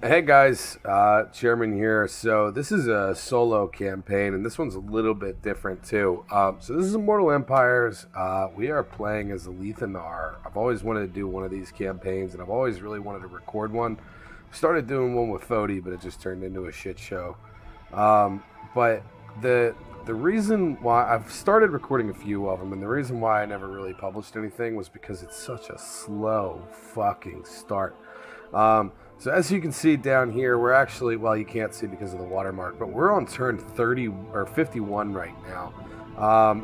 Hey guys, Chairman here. So this is a solo campaign, and this one's a little bit different too. So this is Immortal Empires. We are playing as Alith Anar. I've always wanted to do one of these campaigns, and I've always really wanted to record one. Started doing one with Fody, but it just turned into a shit show. But the reason why I've started recording a few of them, and the reason why I never really published anything was because it's such a slow fucking start. So as you can see down here, we're actually, well, you can't see because of the watermark, but we're on turn 30 or 51 right now.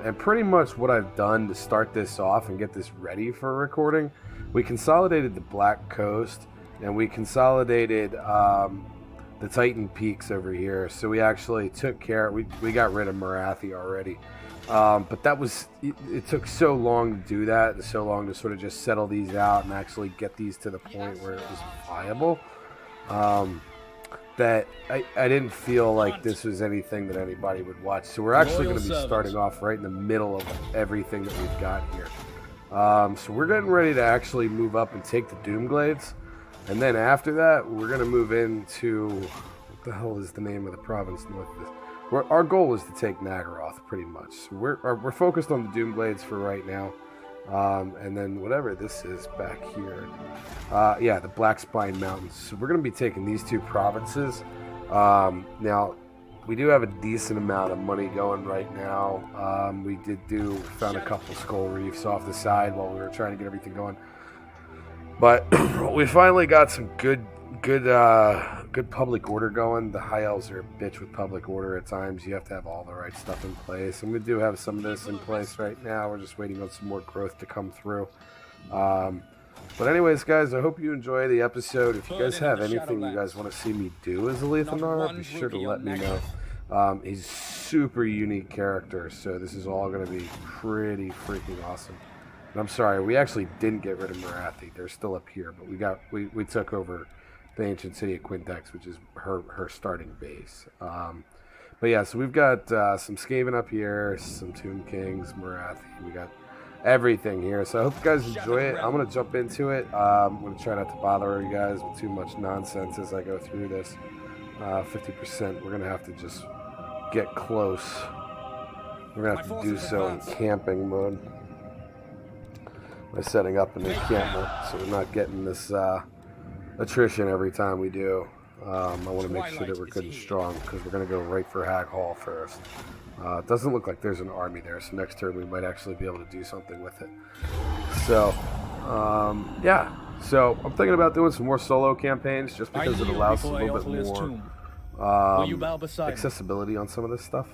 And pretty much what I've done to start this off and get this ready for recording, we consolidated the Black Coast and we consolidated the Titan Peaks over here. So we actually took care, we got rid of Marathi already. But that was, it took so long to do that, and so long to sort of just settle these out and actually get these to the point where it was viable, that I didn't feel like this was anything that anybody would watch. So we're actually going to be starting off right in the middle of everything that we've got here. So we're getting ready to actually move up and take the Doomglades, and then after that, we're going to move into, what the hell is the name of the province north of this? Our goal is to take Nagaroth, pretty much. So we're focused on the Doomglades for right now, and then whatever this is back here, yeah, the Black Spine Mountains. So we're going to be taking these two provinces. Now, we do have a decent amount of money going right now. We found a couple skull reefs off the side while we were trying to get everything going, but we finally got some good public order going. The High Elves are a bitch with public order at times. You have to have all the right stuff in place, and we do have some of this in place right now. We're just waiting on some more growth to come through. But anyways, guys, I hope you enjoy the episode. If you guys have anything you guys want to see me do as Alith Anar, be sure to let me know. He's a super unique character, so this is all going to be pretty freaking awesome. And I'm sorry, we actually didn't get rid of Marathi. They're still up here, but we took over the ancient city of Quintex, which is her starting base. But yeah, so we've got some Skaven up here, some Tomb Kings, Marathi. We got everything here. So I hope you guys enjoy it. I'm going to jump into it. I'm going to try not to bother you guys with too much nonsense as I go through this. 50%, we're going to have to just get close. We're going to have to do so in camping mode. By setting up an encampment, so we're not getting this attrition every time we do. I want to make sure that we're good and strong, because we're going to go right for Hag Hall first. It doesn't look like there's an army there, so next turn we might actually be able to do something with it. So, yeah. So, I'm thinking about doing some more solo campaigns, just because it allows a little bit more accessibility on some of this stuff.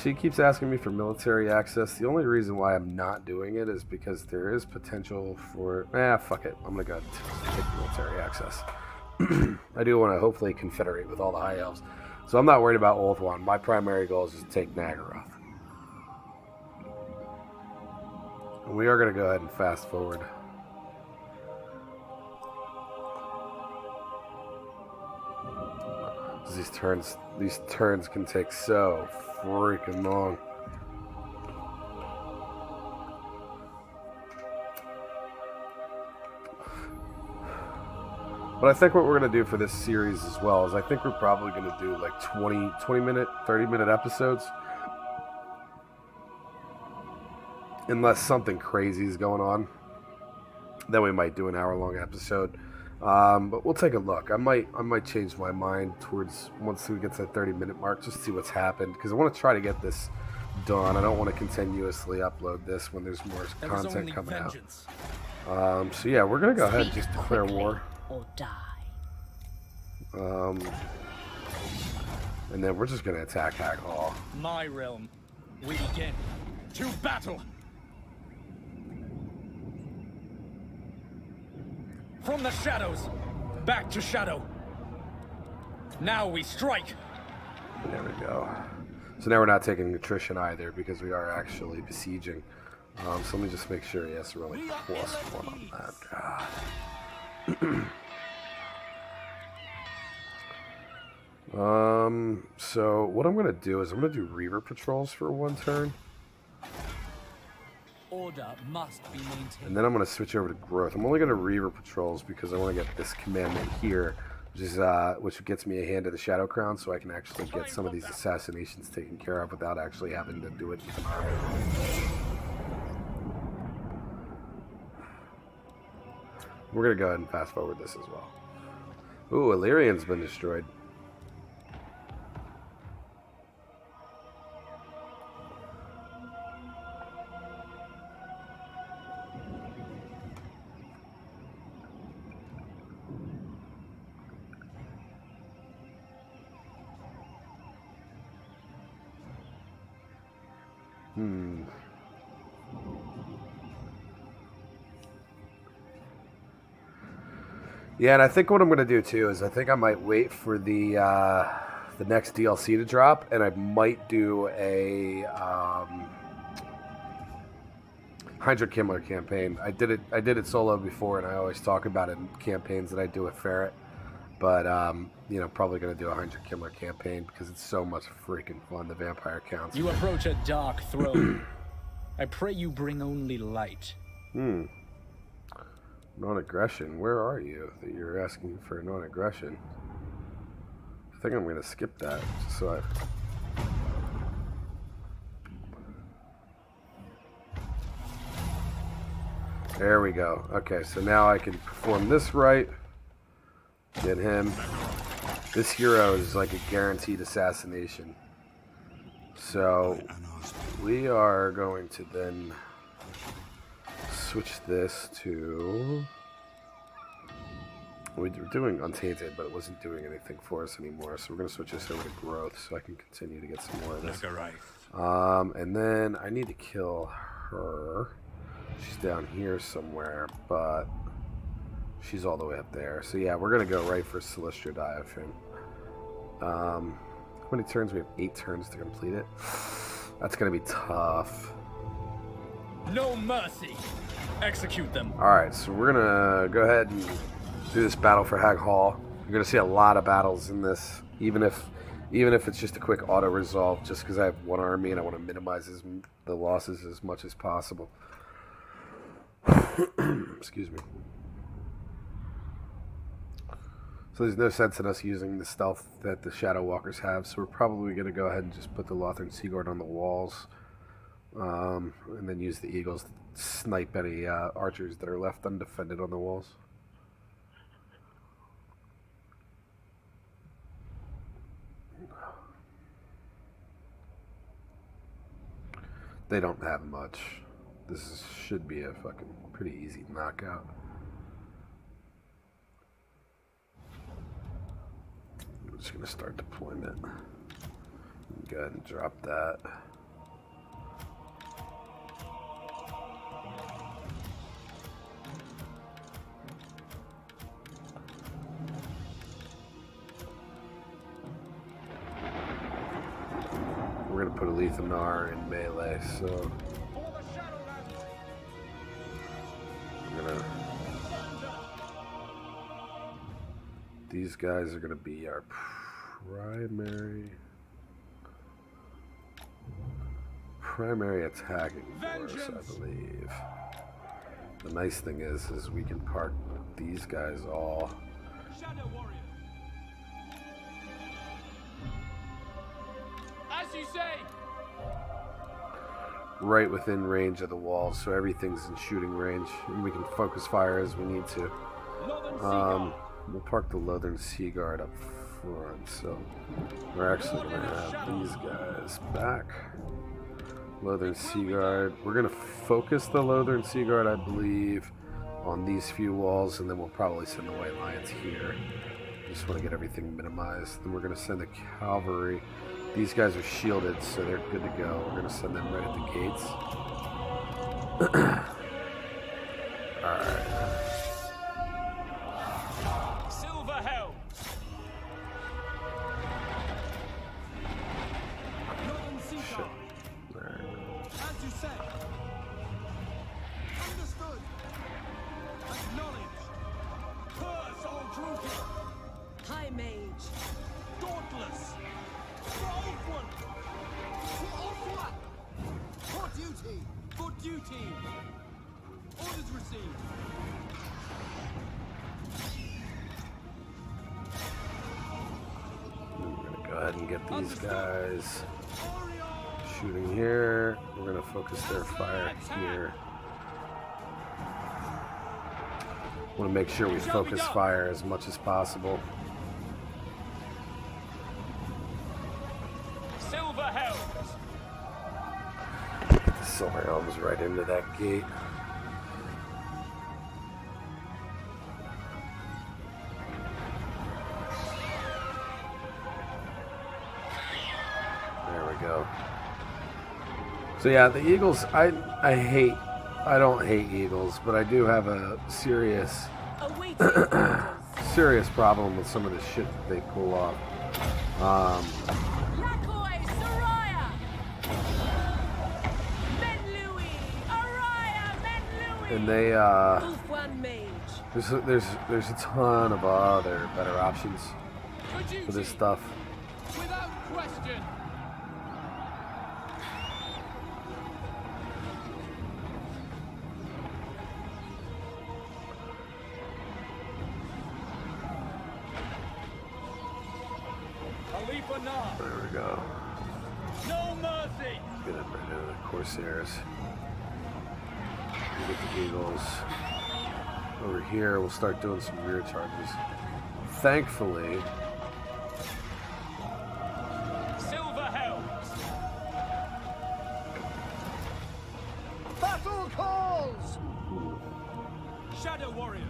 She keeps asking me for military access. The only reason why I'm not doing it is because there is potential for... fuck it. I'm going to go take military access. I do want to hopefully confederate with all the High Elves. So I'm not worried about Ulthuan. My primary goal is just to take Nagaroth. And we are going to go ahead and fast forward. These turns can take so freaking long. But I think what we're going to do for this series as well is I think we're probably going to do like 20 minute, 30 minute episodes. Unless something crazy is going on. Then we might do an hour-long episode. But we'll take a look. I might change my mind towards once we get to that 30-minute mark, just to see what's happened, because I want to try to get this done. I don't want to continuously upload this when there's more content coming out. So yeah, we're gonna go ahead and just declare war. Or die. And then we're just gonna attack Hag Hall. My realm. We begin. To battle. From the shadows, back to shadow. Now we strike. There we go. So now we're not taking attrition either, because we are actually besieging. So let me just make sure, yes, we're only +1 on that. God. So what I'm going to do is I'm going to do Reaver patrols for one turn. Order must be maintained. And then I'm going to switch over to growth. I'm only going to Reaver patrols because I want to get this commandment here which gets me a hand of the Shadow Crown, so I can actually get some of these assassinations taken care of without actually having to do it. We're gonna go ahead and fast forward this as well. Ooh, Illyrian's been destroyed. Yeah, and I think what I'm going to do too is I think I might wait for the next DLC to drop, and I might do a Hydra Kimmler campaign. I did it solo before, and I always talk about it in campaigns that I do with Ferret. But you know, probably going to do a Hydra Kimmler campaign because it's so much freaking fun. The vampire counts. You approach a dark throne. I pray you bring only light. Non-aggression. Where are you that you're asking for non-aggression? I think I'm going to skip that just so There we go. Okay, so now I can perform this right. Get him. This hero is like a guaranteed assassination. So we are going to then switch this to... We were doing Untainted, but it wasn't doing anything for us anymore. So we're going to switch this over to Growth so I can continue to get some more of this. And then I need to kill her. She's down here somewhere, but she's all the way up there. So yeah, we're going to go right for Celestial Diaphragm. How many turns? We have 8 turns to complete it. That's going to be tough. No mercy. Execute them. Alright, so we're going to go ahead and do this battle for Hag Hall. You're going to see a lot of battles in this, even if it's just a quick auto-resolve, just because I have one army and I want to minimize the losses as much as possible. Excuse me. So there's no sense in us using the stealth that the Shadow Walkers have, so we're probably going to go ahead and just put the Lothern Seaguard on the walls, and then use the Eagles to snipe any archers that are left undefended on the walls. They don't have much. Should be a fucking pretty easy knockout. I'm just going to start deployment. Go ahead and drop that. We're going to put Alith Anar in melee, so... These guys are going to be our primary attacking force, I believe. The nice thing is we can park these guys all as you say, right within range of the walls, so everything's in shooting range, and we can focus fire as we need to. We'll park the Lothern Seaguard up front, so we're actually going to have these guys back. Lothern Seaguard. We're going to focus the Lothern Seaguard, I believe, on these few walls, and then we'll probably send the White Lions here. Just want to get everything minimized. Then we're going to send the cavalry. These guys are shielded, so they're good to go. We're going to send them right at the gates. Alright. and get these guys shooting here. We're going to focus their fire here. Want to make sure we focus fire as much as possible. Silver helms. Get the silver helms right into that gate. There we go. So yeah, the eagles, I don't hate eagles, but I do have a serious serious problem with some of the shit that they pull off. And they there's a ton of other better options for this stuff. Without question. Alith Anar. There we go. No mercy. Get it right into the Corsairs. Get the Eagles. Over here, we'll start doing some rear charges. Thankfully, Silver helms. Battle calls! Shadow warriors.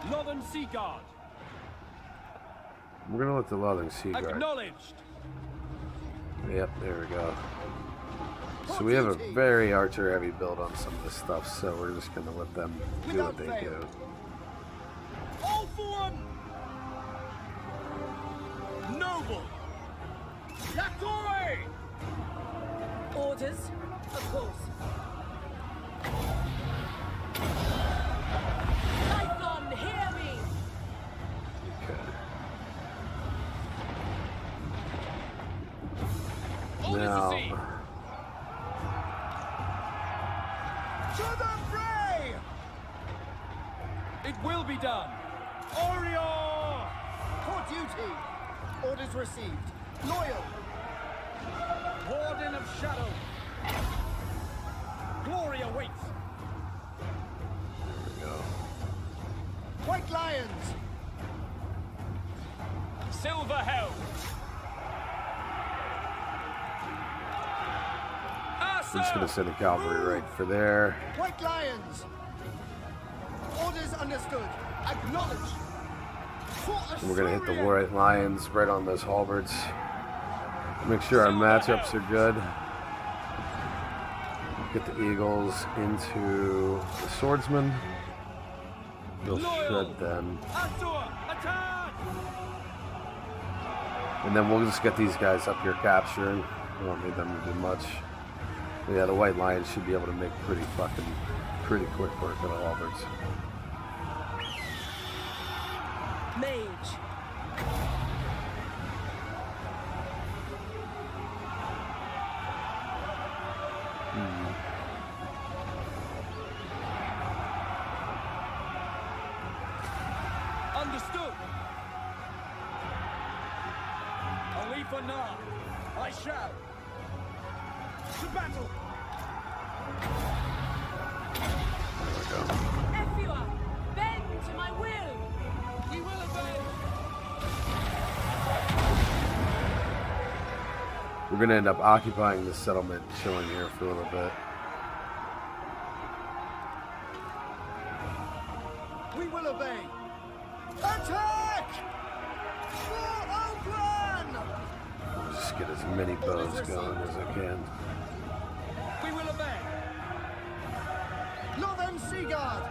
Northern Sea Guard. we're gonna let the Northern Sea Guard. Acknowledged. Yep, there we go. So we have a very archer-heavy build on some of this stuff, so we're just gonna let them do what they do. All for one. Noble. Latore. Orders, of course. Python, hear me! Okay. Now, To the fray! It will be done. Orior. For duty! Orders received. Loyal! Warden of Shadow. Glory awaits. there we go. White Lions! Silver helms. I'm just gonna send the cavalry right for there. White Lions! Orders understood. Acknowledged. And we're gonna hit the White Lions right on those halberds. Make sure our matchups are good. Get the Eagles into the swordsmen. They'll shred them. Attack! And then we'll just get these guys up here capturing. We don't need them to do much. But yeah, the White Lions should be able to make pretty quick work of the halberds. Mage. Understood. Alith Anar. I shall. To battle. There we go. Efua, bend to my will! We will obey. We're gonna end up occupying this settlement, chilling here for a little bit. We will obey! Attack! For Oakland! I'll just get as many bows going as I can. We will obey. Northern Sea Guard!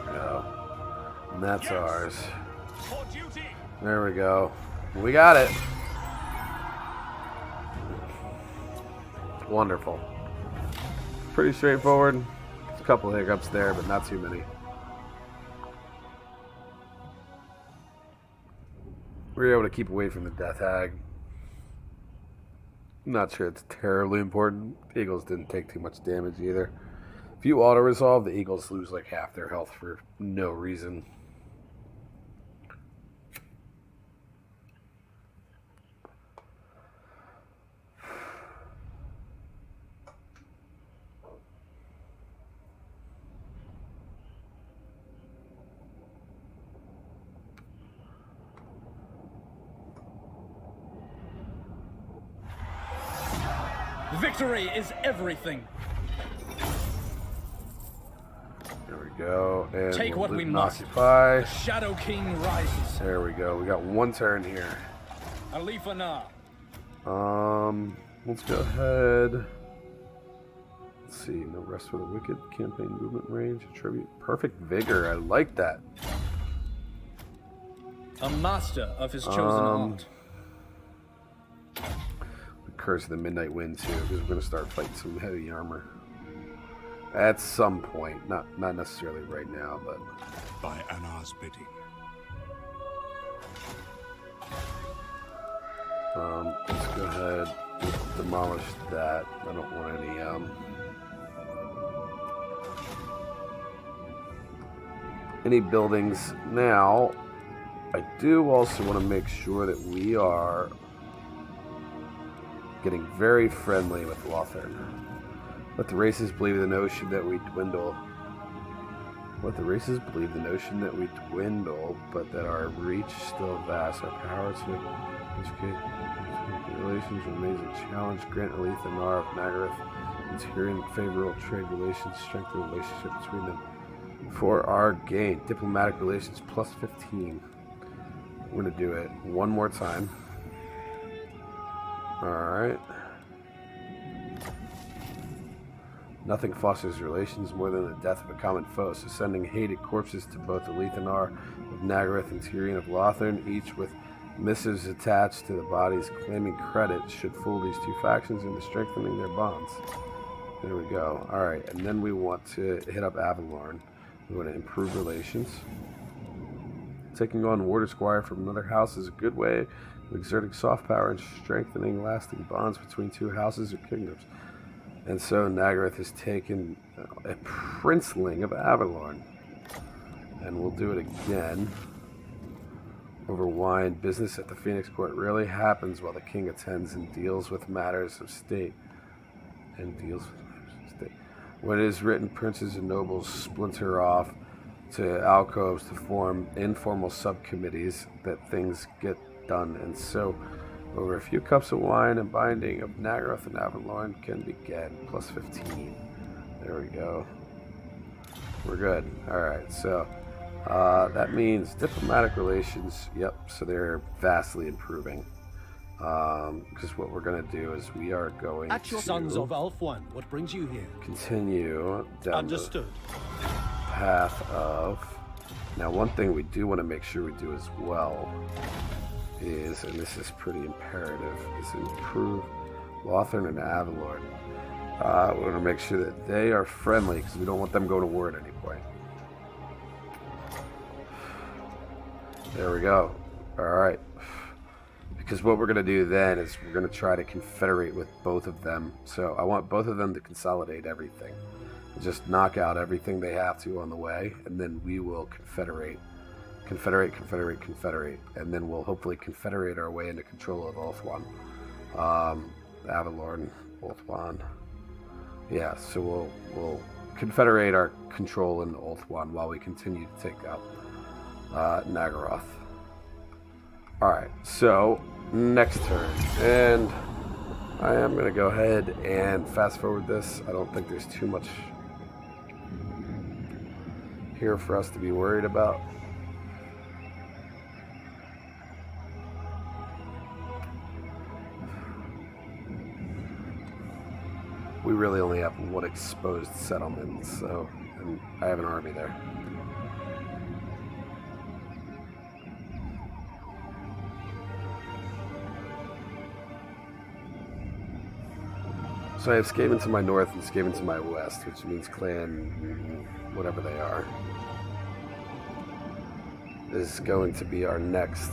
There we go. And that's ours. For duty. There we go. We got it. Wonderful. Pretty straightforward. A couple hiccups there, but not too many. We were able to keep away from the Death Hag. Not sure it's terribly important. The Eagles didn't take too much damage either. If you auto-resolve, the Eagles lose like half their health for no reason. Victory is everything. There we go. And Take what we must. Occupy. The Shadow King rises. There we go. We got one turn here. Alith Anar. Let's go ahead. Let's see. No rest for the wicked. Campaign movement range. Attribute. Perfect vigor. I like that. A master of his chosen art. Curse of the Midnight Wind too, because we're going to start fighting some heavy armor at some point. Not necessarily right now, but by Anar's bidding. Let's go ahead and demolish that. I don't want any buildings now. I do also want to make sure that we are getting very friendly with Lothern. Let the races believe the notion that we dwindle. Let the races believe the notion that we dwindle, but that our reach still vast. Our power to educate relations remains a challenge. Grant Alith Anar of Nagaroth and Tyrion favorable trade relations, strengthen the relationship between them for our gain. Diplomatic relations plus 15. We're going to do it one more time. Alright. Nothing fosters relations more than the death of a common foe, so sending hated corpses to both Alith Anar of Nagaroth and Tyrion of Lothern, each with missives attached to the bodies claiming credit, should fool these two factions into strengthening their bonds. There we go. Alright, and then we want to hit up Avalorn. We want to improve relations. Taking on Warder Squire from another house is a good way of exerting soft power and strengthening lasting bonds between two houses or kingdoms. And so Nagaroth has taken a princeling of Avalorn. And we'll do it again. Over wine, business at the Phoenix Court rarely happens while the king attends and deals with matters of state. When it is written, princes and nobles splinter off to alcoves to form informal subcommittees that things get done, and so over a few cups of wine and binding of Nagaroth and Avalorn can begin. Plus 15. There we go. We're good. Alright, so that means diplomatic relations, yep, so they're vastly improving. Because what we're going to do is we are going at your to Sons of Alfwan, what brings you here? Continue down Understood. the path of... Now, one thing we do want to make sure we do as well is, and this is pretty imperative, is improve Lothern and Avalorn. We want to make sure that they are friendly, because we don't want them going to war at any point. There we go. Alright. Because what we're going to do then is we're going to try to confederate with both of them. So I want both of them to consolidate everything. Just knock out everything they have to on the way, and then we will confederate. Confederate, and then we'll hopefully confederate our way into control of Ulthuan. Avalorn, Ulthuan. Yeah, so we'll confederate our control in Ulthuan while we continue to take up Nagaroth. Alright, so next turn, and I am going to go ahead and fast forward this. I don't think there's too much here for us to be worried about. We really only have one exposed settlement, so and I have an army there. So I have Skaven to my north and Skaven to my west, which means clan, whatever they are, is going to be our next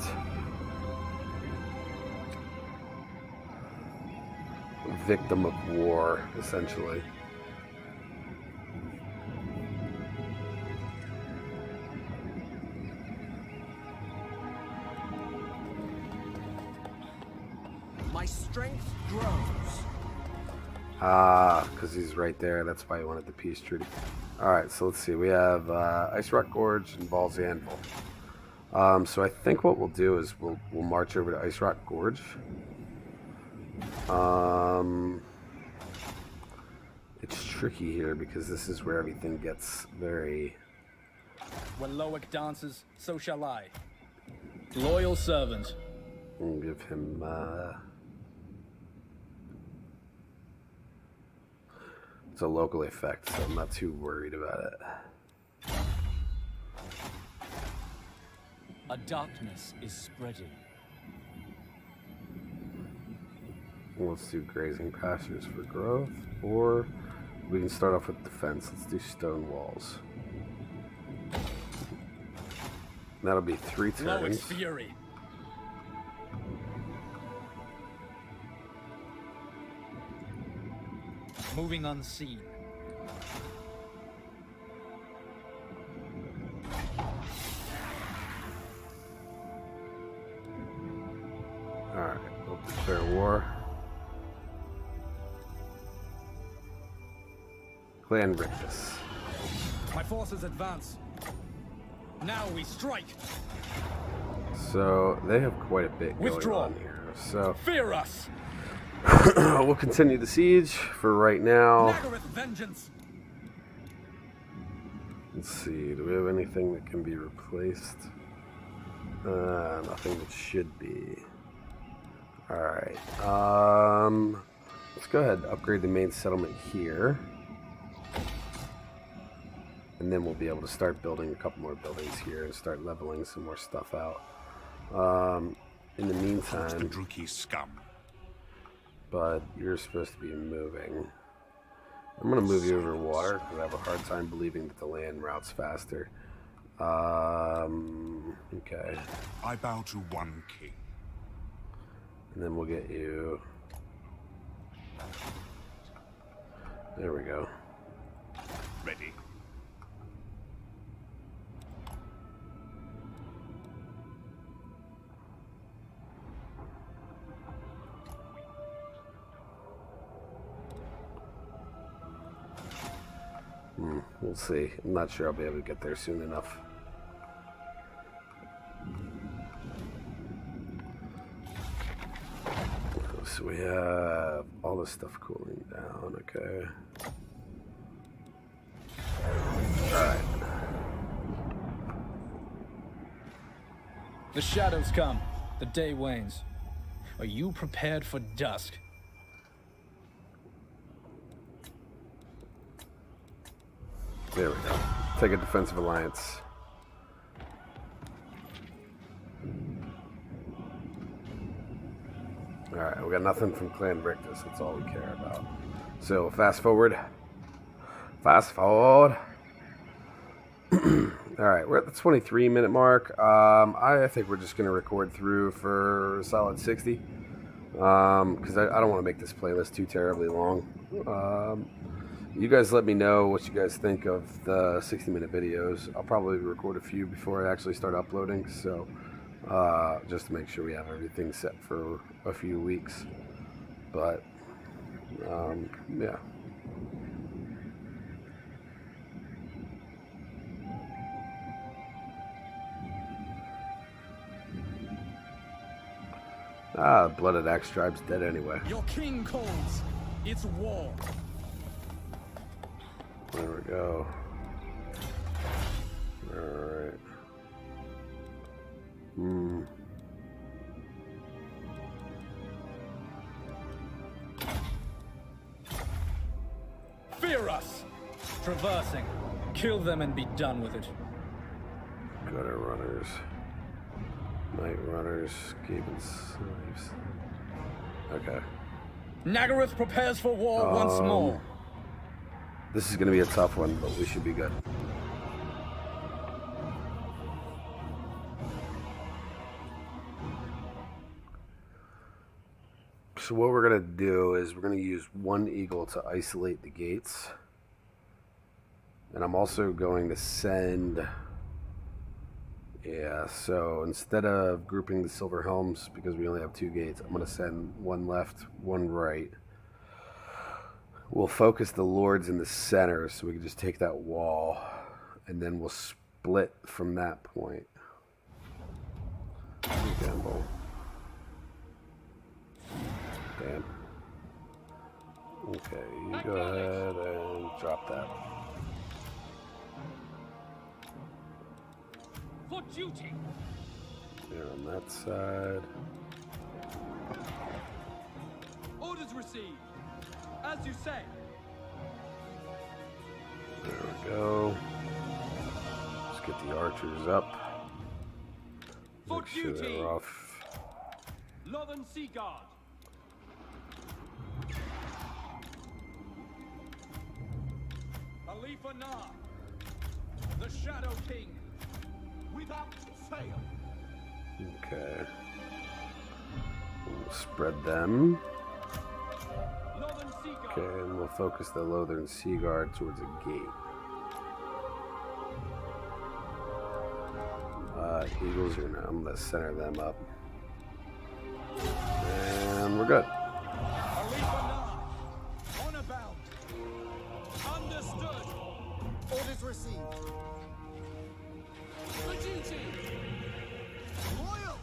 victim of war, essentially. My strength grows. Ah, because he's right there. That's why he wanted the peace treaty. Alright, so let's see. We have Ice Rock Gorge and Ball's Anvil. So I think what we'll do is we'll march over to Ice Rock Gorge. It's tricky here because this is where everything gets very... When Loic dances, so shall I. Loyal servant. We'll give him... It's a local effect, so I'm not too worried about it. A darkness is spreading. Let's do grazing pastures for growth, or we can start off with defense. Let's do stone walls. That'll be 3 turns. Loic's fury. Moving unseen. Alright, we'll declare war. Clan Rictus. My forces advance. Now we strike. So they have quite a bit going Withdraw. on here. So Fear us. we'll continue the siege for right now. Nagaroth vengeance. Let's see, do we have anything that can be replaced? Nothing that should be. Alright, let's go ahead and upgrade the main settlement here. And then we'll be able to start building a couple more buildings here and start leveling some more stuff out. In the meantime, Druki scum. but you're supposed to be moving. I'm going to move you over water because I have a hard time believing that the land routes faster. Okay. I bow to one king. And then we'll get you... There we go. Ready. We'll see. I'm not sure I'll be able to get there soon enough. So we have all this stuff cooling down, okay. Alright. The shadows come. The day wanes. Are you prepared for dusk? There we go. Take a defensive alliance. Alright, we got nothing from Clan Rictus. That's all we care about. So, fast forward. Fast forward. Alright, we're at the 23-minute mark. I think we're just going to record through for a solid 60. Because I don't want to make this playlist too terribly long. You guys let me know what you guys think of the 60-minute videos. I'll probably record a few before I actually start uploading, so just to make sure we have everything set for a few weeks. But, yeah. Blooded Axe Tribe's dead anyway. Your king calls. It's war. There we go. Alright. Fear us. Traversing. Kill them and be done with it. Gutter runners. Night runners. Skaven slaves. Okay. Nagaroth prepares for war once more. This is going to be a tough one, but we should be good. So what we're going to do is we're going to use one eagle to isolate the gates. And I'm also going to send... Yeah, so instead of grouping the silver helms, because we only have 2 gates, I'm going to send one left, one right. We'll focus the lords in the center so we can just take that wall, and then we'll split from that point. Gamble. Damn. Okay, you go ahead and drop that. For duty. There on that side. Orders received. As you say. There we go. Let's get the archers up. For Make sure duty. they're off. Northern Sea Guard. Alith Anar. The Shadow King. Without fail. Okay. We'll spread them. Northern Sea Guard. Okay, and we'll focus the Northern Sea Guard towards a gate. Eagles are now. I'm going to center them up. And we're good. Alith Anar. Honor bound. Understood. Orders received. For duty. Loyal.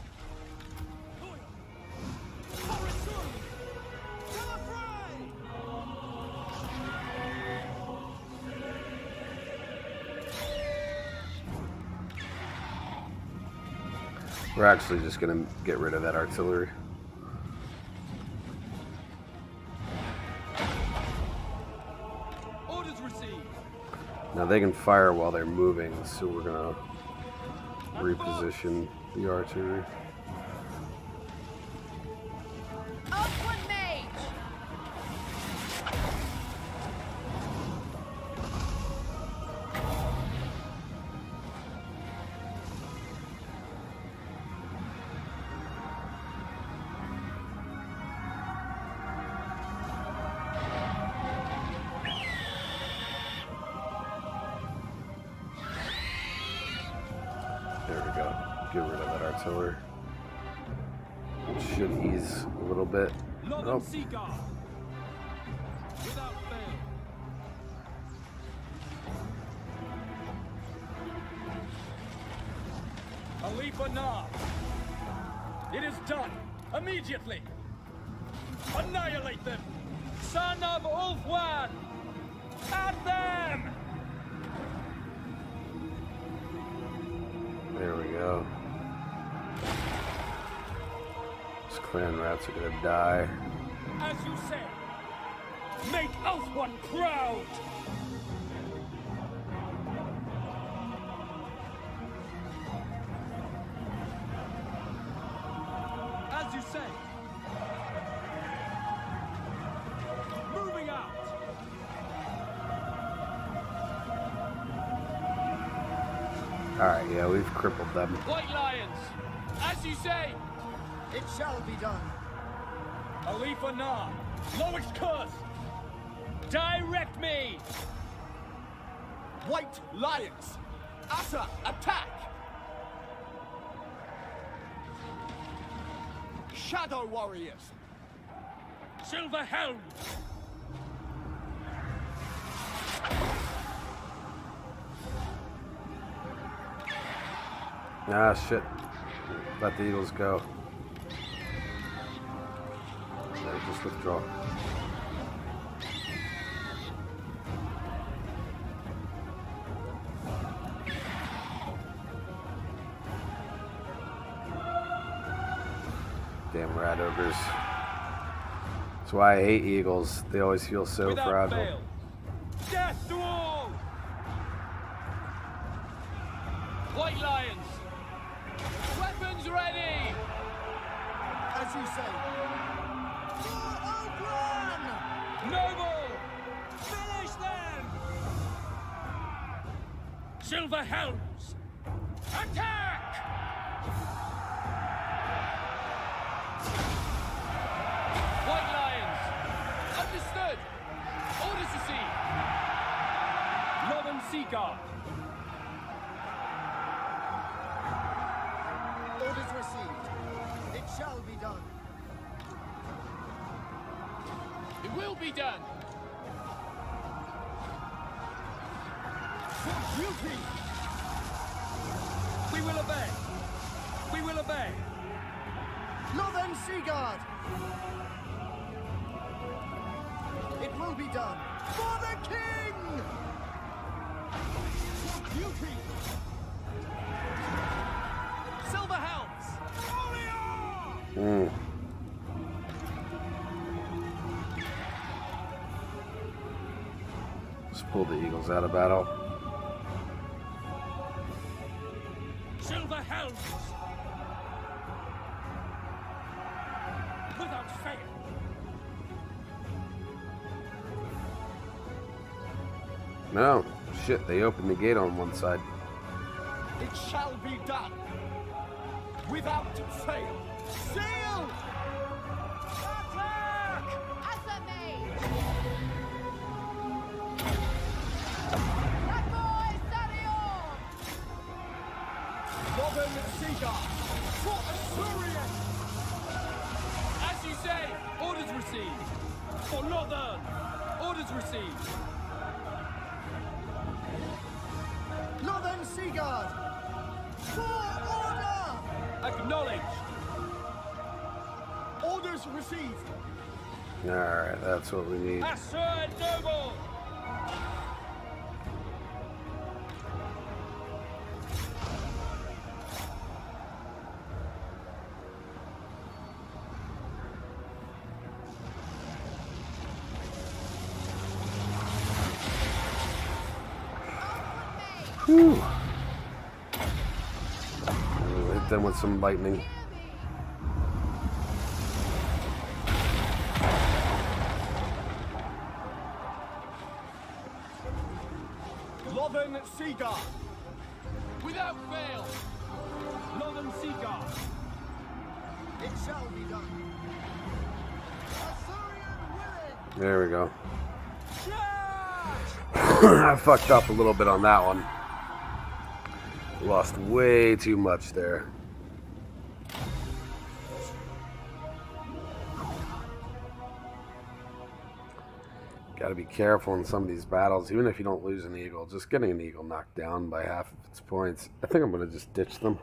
For return. To the fray. We're actually just going to get rid of that artillery. Orders received. Now they can fire while they're moving, so we're going to reposition the archery. Upward mage! There we go. Get rid of that artillery. It should ease a little bit. Northern Oh, Sea Guard. Without fail. Alith Anar. It is done. Immediately. Annihilate them. Son of Ulfwan. At them. there we go. These clan rats are gonna die. As you say. Make Ulfwan proud. As you say. Moving out. Alright, yeah, we've crippled them. White Lions. As you say. It shall be done. Alith Anar. Lowick's curse. Direct me. White Lions. Utter attack. Shadow Warriors. Silver Helm. Ah, shit. Let the Eagles go. Yeah, just withdraw. Damn rat ogres. That's why I hate eagles. They always feel so Without fragile. fail. Death to all. White Lions. Weapons ready. As you say. For Oakland! Noble. Finish them. Silver Helms. Attack. White Seaguard. Orders received. It shall be done. It will be done. For duty! We will obey. We will obey. Northern Seaguard! It will be done. For the king! For duty! Silver Helms. Let's pull the Eagles out of battle. Silver Helms. Without fail. No, shit, they opened the gate on one side. It shall be done. Without fail. Sail! Attack! Asa made. Lagoy Sarion. Northern Seaguard! For Assyrian! As you say, orders received. For Northern, orders received. Northern Seaguard! For order! Acknowledged. Orders received. Alright, that's what we need. Assur Noble. Whew. We'll hit them with some lightning. Northern Seaguard! Without fail. Northern Seaguard. It shall be done. Assyrian willing! There we go. Charge! I fucked up a little bit on that one. Lost way too much there. Got to be careful in some of these battles, even if you don't lose an eagle. Just getting an eagle knocked down by half of its points. I think I'm going to just ditch them.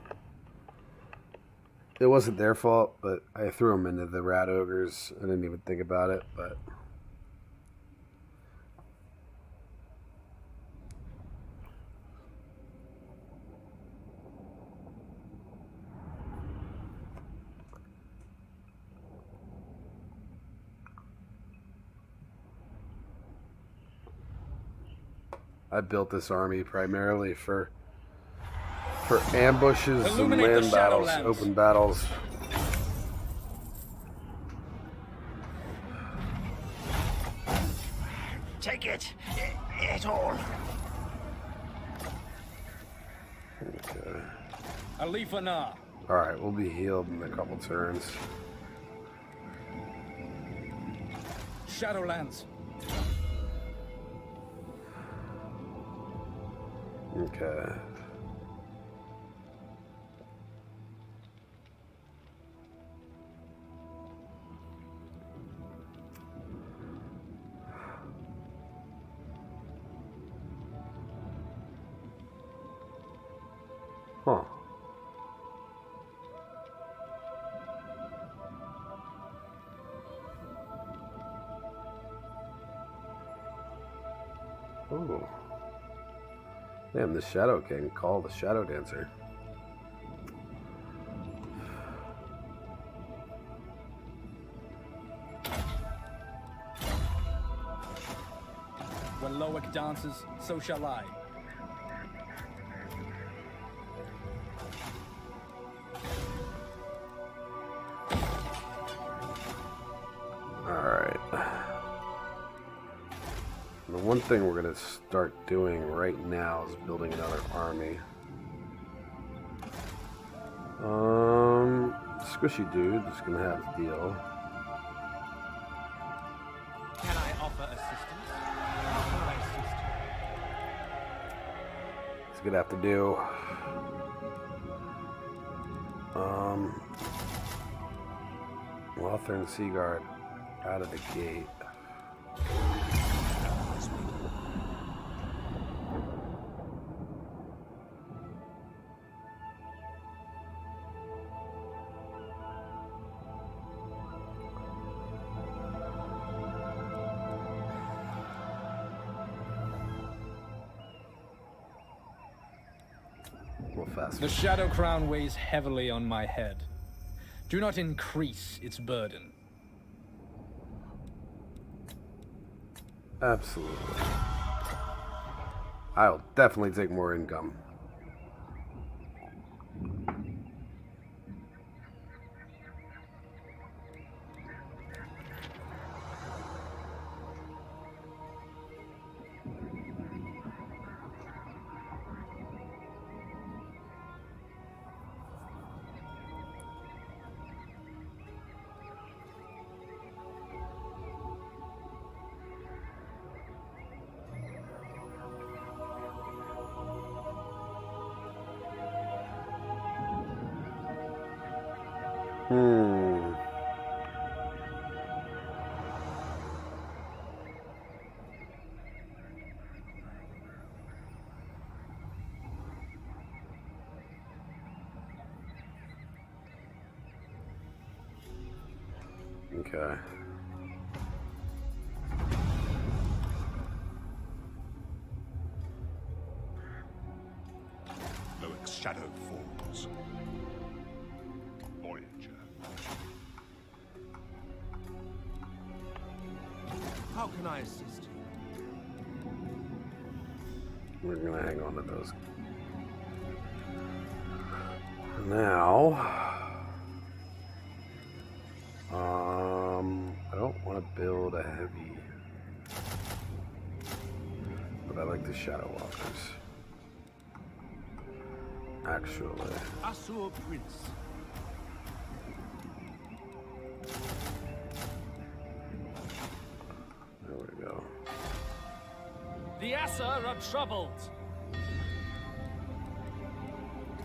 It wasn't their fault, but I threw them into the rat ogres. I didn't even think about it, but... I built this army primarily for ambushes and Illuminate the land battles, Shadowlands. open battles. Take it. It all. Okay. Alith Anar. Alright, we'll be healed in a couple turns. Shadowlands. Okay. Huh. Oh. Damn, the Shadow King called the Shadow Dancer. When Loic dances, so shall I. Alright. The one thing we're going to start doing right now is building another army. Squishy Dude is going to have a deal. Can I offer assistance? How can I assist gonna have to do. Lothar and Seaguard out of the gate. The Shadow Crown weighs heavily on my head. Do not increase its burden. Absolutely. I'll definitely take more income. Okay. Loic's shadow falls. Voyager. How can I assist you? We're gonna hang on to those. Now, I don't want to build a heavy, but I like the Shadow Walkers. Actually, Asur Prince. there we go. The Asur are troubled.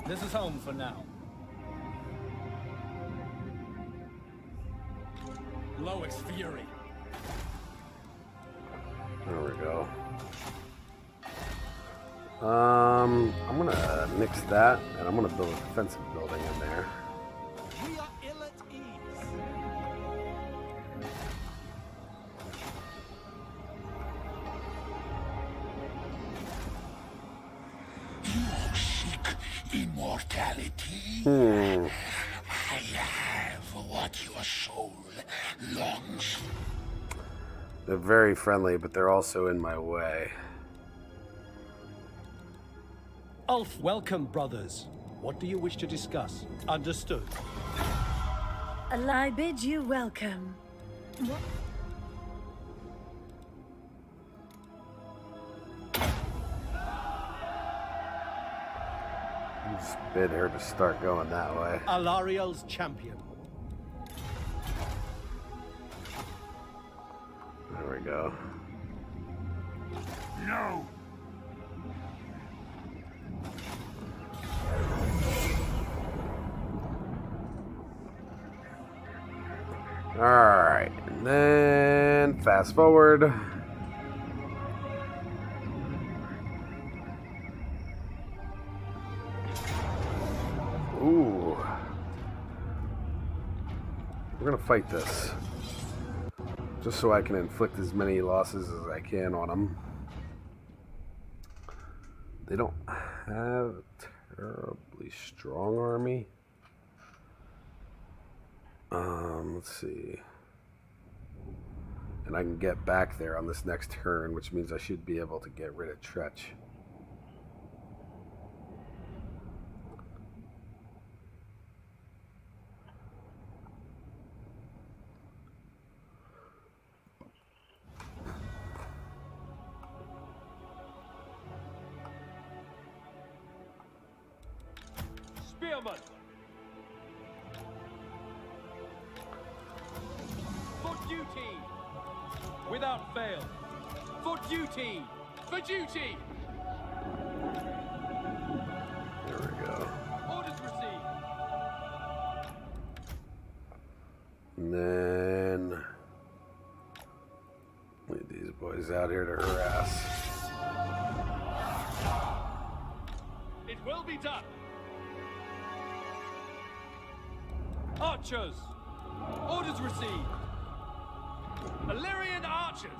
This is home for now. Loic's fury. There we go. I'm gonna nix that, and I'm gonna build a defensive building in there. We are ill at ease. You seek immortality? I have what your soul longs for. They're very friendly, but they're also in my way. Ulf, welcome, brothers. What do you wish to discuss? Understood. I bid you welcome. What? Just bid her to start going that way. Alariel's champion. There we go. No! Alright, and then fast forward. Ooh. We're gonna fight this. Just so I can inflict as many losses as I can on them. They don't have a terribly strong army. Let's see. And I can get back there on this next turn, which means I should be able to get rid of Tretch. Spearman! For duty! Without fail! For duty! For duty! Leave these boys out here to harass. It will be done. Archers. Orders received. Illyrian archers.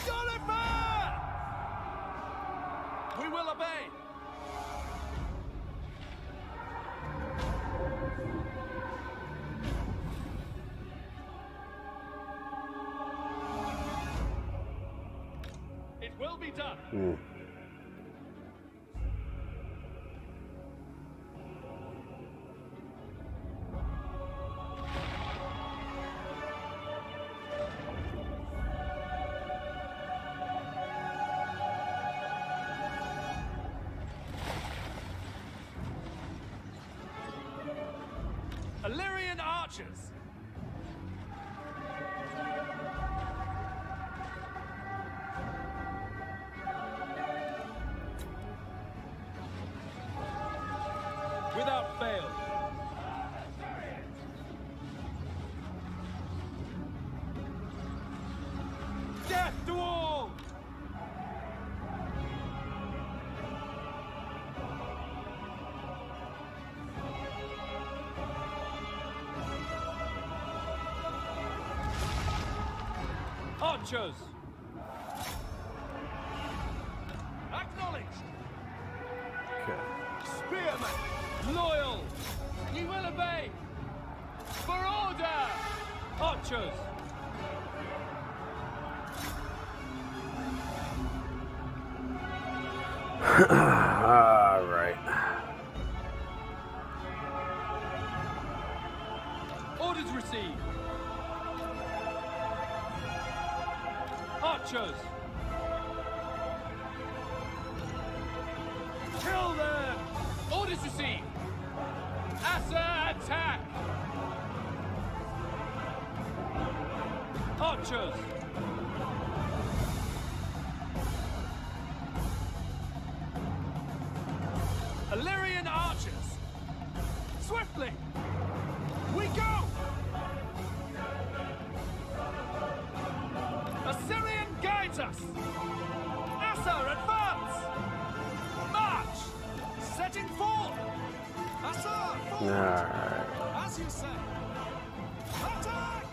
Gulliver! We will obey. It will be done. Illyrian archers. Without fail. Death to all! Archers! Acknowledged! Okay. Spearmen! Loyal! We will obey! For order! Archers! All right. Orders received! Archers! Kill them! Orders received! Assa attack! Archers! Illyrian archers! Swiftly! We go! Assyrian guides us! Assa, advance! March! Setting forth! Assa, forward! Alright. As you say! Attack!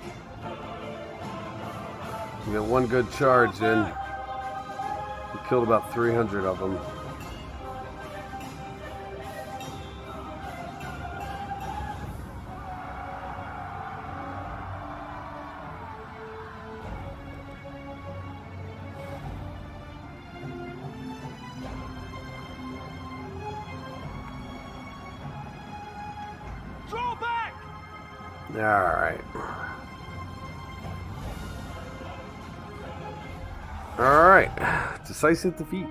We got one good charge in. We killed about 300 of them. Draw back! Alright. Alright. Decisive defeat.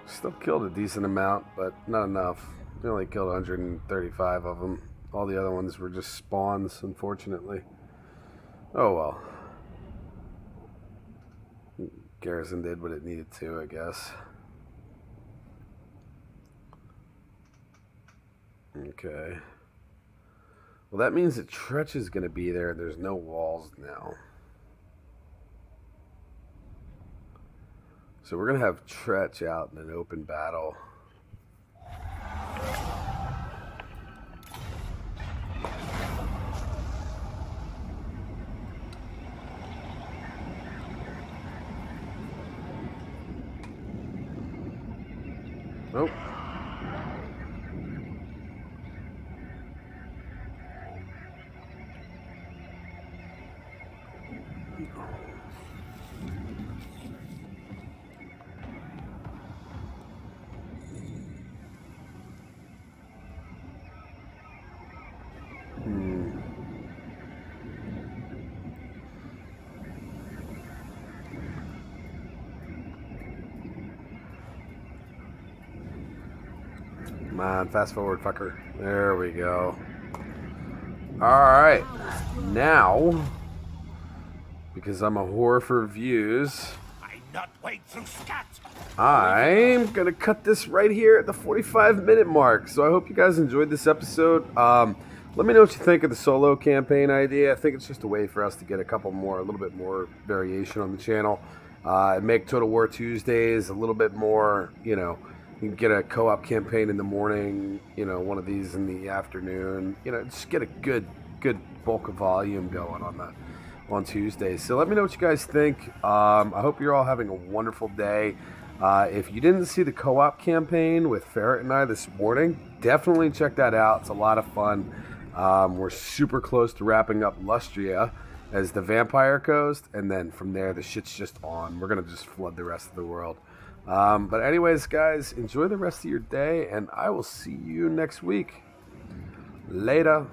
Still killed a decent amount, but not enough. We only killed 135 of them. All the other ones were just spawns, unfortunately. Oh well. Garrison did what it needed to, I guess. Okay. Well, that means that Tretch is going to be there. There's no walls now. So we're going to have Tretch out in an open battle. Nope. Come on, fast forward, fucker. There we go. Alright. Now, because I'm a whore for views, I not wait through scat. I'm going to cut this right here at the 45-minute mark. So I hope you guys enjoyed this episode. Let me know what you think of the solo campaign idea. I think it's just a way for us to get a little bit more variation on the channel. Make Total War Tuesdays a little bit more, you can get a co-op campaign in the morning, one of these in the afternoon, just get a good bulk of volume going on Tuesdays. So let me know what you guys think. I hope you're all having a wonderful day. If you didn't see the co-op campaign with Ferret and I this morning, definitely check that out. It's a lot of fun. We're super close to wrapping up Lustria as the vampire coast, and then from there the shit's just on. We're gonna just flood the rest of the world. But anyways, guys, enjoy the rest of your day, and I will see you next week. Later.